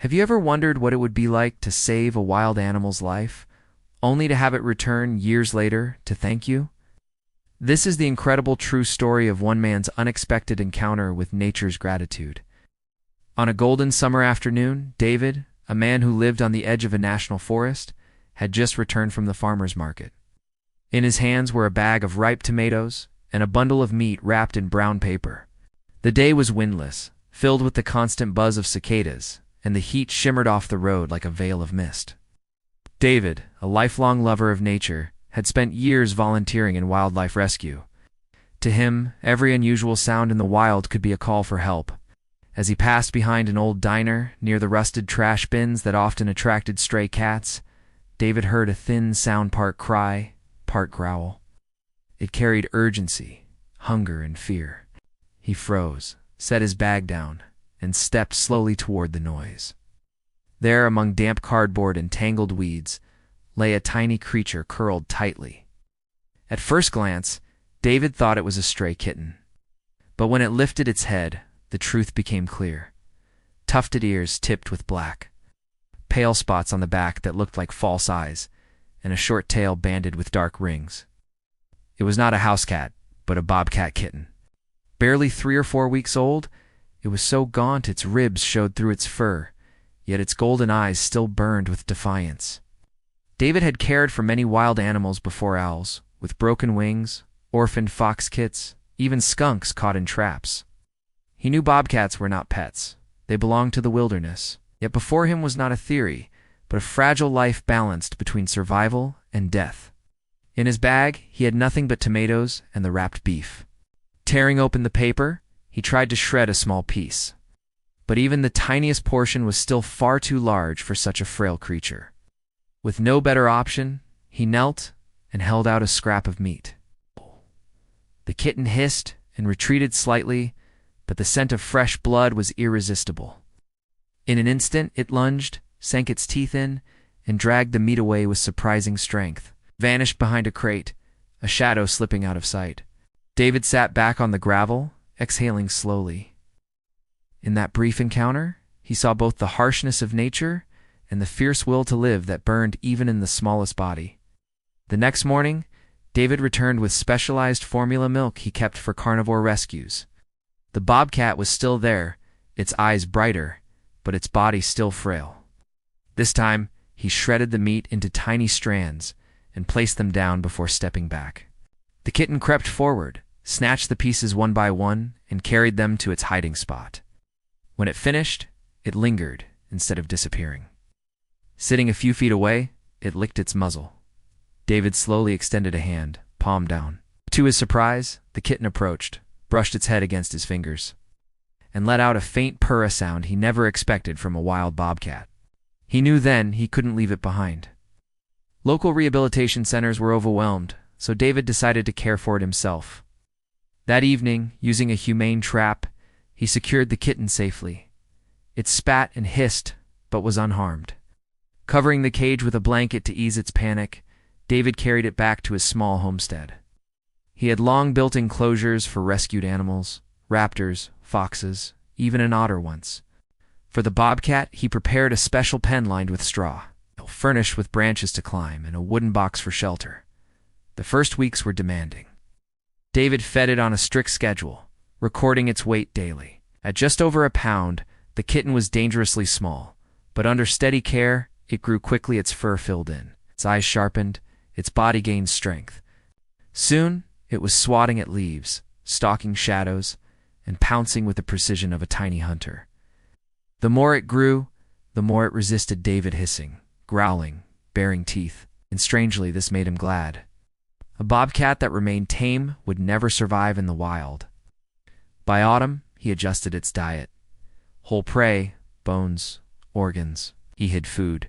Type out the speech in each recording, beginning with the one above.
Have you ever wondered what it would be like to save a wild animal's life, only to have it return years later to thank you? This is the incredible true story of one man's unexpected encounter with nature's gratitude. On a golden summer afternoon, David, a man who lived on the edge of a national forest, had just returned from the farmer's market. In his hands were a bag of ripe tomatoes and a bundle of meat wrapped in brown paper. The day was windless, filled with the constant buzz of cicadas, and the heat shimmered off the road like a veil of mist. David, a lifelong lover of nature, had spent years volunteering in wildlife rescue. To him, every unusual sound in the wild could be a call for help. As he passed behind an old diner near the rusted trash bins that often attracted stray cats, David heard a thin sound part cry, part growl. It carried urgency, hunger, and fear. He froze, set his bag down, and stepped slowly toward the noise. There, among damp cardboard and tangled weeds, lay a tiny creature curled tightly. At first glance, David thought it was a stray kitten. But when it lifted its head, the truth became clear. Tufted ears tipped with black, pale spots on the back that looked like false eyes, and a short tail banded with dark rings. It was not a house cat, but a bobcat kitten. Barely 3 or 4 weeks old, it was so gaunt its ribs showed through its fur, yet its golden eyes still burned with defiance. David had cared for many wild animals before owls, with broken wings, orphaned fox kits, even skunks caught in traps. He knew bobcats were not pets. They belonged to the wilderness. Yet before him was not a theory, but a fragile life balanced between survival and death. In his bag, he had nothing but tomatoes and the wrapped beef. Tearing open the paper, he tried to shred a small piece. But even the tiniest portion was still far too large for such a frail creature. With no better option, he knelt and held out a scrap of meat. The kitten hissed and retreated slightly, but the scent of fresh blood was irresistible. In an instant, it lunged, sank its teeth in, and dragged the meat away with surprising strength, vanished behind a crate, a shadow slipping out of sight. David sat back on the gravel, exhaling slowly. In that brief encounter, he saw both the harshness of nature and the fierce will to live that burned even in the smallest body. The next morning, David returned with specialized formula milk he kept for carnivore rescues. The bobcat was still there, its eyes brighter, but its body still frail. This time, he shredded the meat into tiny strands and placed them down before stepping back. The kitten crept forward, snatched the pieces one by one, and carried them to its hiding spot. When it finished, it lingered instead of disappearing. Sitting a few feet away, it licked its muzzle. David slowly extended a hand, palm down. To his surprise, the kitten approached, brushed its head against his fingers, and let out a faint purr sound he never expected from a wild bobcat. He knew then he couldn't leave it behind. Local rehabilitation centers were overwhelmed, so David decided to care for it himself. That evening, using a humane trap, he secured the kitten safely. It spat and hissed, but was unharmed. Covering the cage with a blanket to ease its panic, David carried it back to his small homestead. He had long built enclosures for rescued animals, raptors, foxes, even an otter once. For the bobcat, he prepared a special pen lined with straw, furnished with branches to climb and a wooden box for shelter. The first weeks were demanding. David fed it on a strict schedule, recording its weight daily. At just over a pound, the kitten was dangerously small, but under steady care, it grew quickly. Its fur filled in, its eyes sharpened, its body gained strength. Soon, it was swatting at leaves, stalking shadows, and pouncing with the precision of a tiny hunter. The more it grew, the more it resisted David, hissing, growling, baring teeth, and strangely this made him glad. A bobcat that remained tame would never survive in the wild. By autumn, he adjusted its diet. Whole prey, bones, organs. He hid food,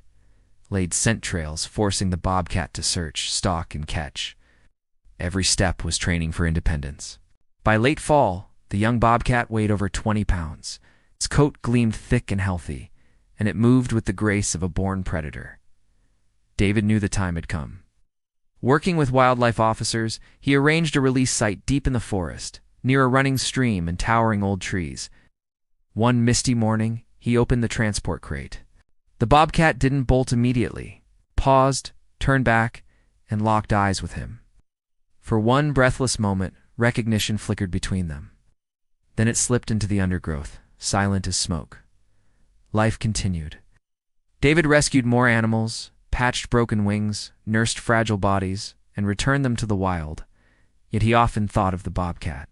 laid scent trails, forcing the bobcat to search, stalk, and catch. Every step was training for independence. By late fall, the young bobcat weighed over 20 pounds. Its coat gleamed thick and healthy, and it moved with the grace of a born predator. David knew the time had come. Working with wildlife officers, he arranged a release site deep in the forest, near a running stream and towering old trees. One misty morning, he opened the transport crate. The bobcat didn't bolt immediately, paused, turned back, and locked eyes with him. For one breathless moment, recognition flickered between them. Then it slipped into the undergrowth, silent as smoke. Life continued. David rescued more animals, patched broken wings, nursed fragile bodies, and returned them to the wild, yet he often thought of the bobcat.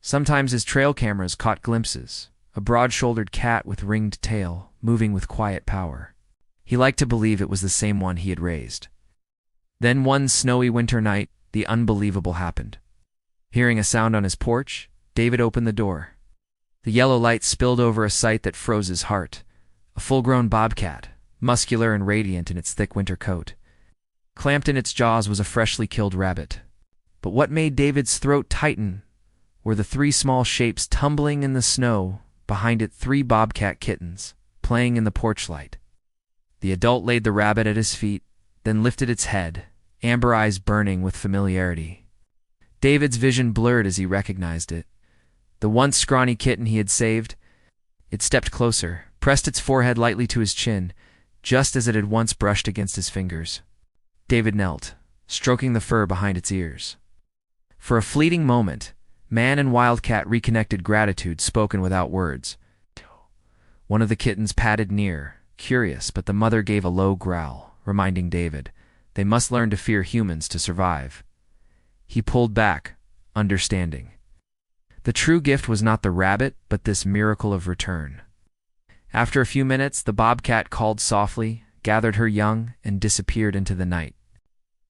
Sometimes his trail cameras caught glimpses, a broad-shouldered cat with ringed tail, moving with quiet power. He liked to believe it was the same one he had raised. Then one snowy winter night, the unbelievable happened. Hearing a sound on his porch, David opened the door. The yellow light spilled over a sight that froze his heart. A full-grown bobcat, muscular and radiant in its thick winter coat. Clamped in its jaws was a freshly killed rabbit. But what made David's throat tighten were the three small shapes tumbling in the snow, behind it three bobcat kittens, playing in the porch light. The adult laid the rabbit at his feet, then lifted its head, amber eyes burning with familiarity. David's vision blurred as he recognized it. The once scrawny kitten he had saved. It stepped closer, pressed its forehead lightly to his chin, just as it had once brushed against his fingers. David knelt, stroking the fur behind its ears. For a fleeting moment, man and wildcat reconnected gratitude spoken without words. One of the kittens padded near, curious, but the mother gave a low growl, reminding David, they must learn to fear humans to survive. He pulled back, understanding. The true gift was not the rabbit, but this miracle of return. After a few minutes, the bobcat called softly, gathered her young, and disappeared into the night.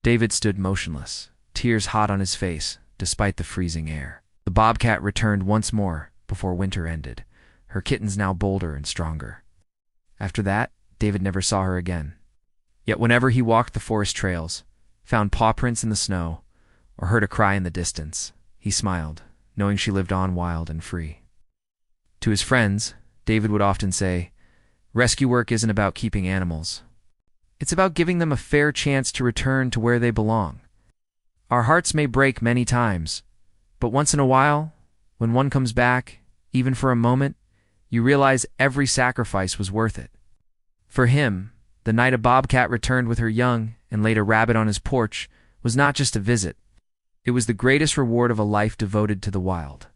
David stood motionless, tears hot on his face, despite the freezing air. The bobcat returned once more before winter ended, her kittens now bolder and stronger. After that, David never saw her again. Yet whenever he walked the forest trails, found paw prints in the snow, or heard a cry in the distance, he smiled, knowing she lived on wild and free. To his friends, David would often say, rescue work isn't about keeping animals. It's about giving them a fair chance to return to where they belong. Our hearts may break many times, but once in a while, when one comes back, even for a moment, you realize every sacrifice was worth it. For him, the night a bobcat returned with her young and laid a rabbit on his porch was not just a visit. It was the greatest reward of a life devoted to the wild.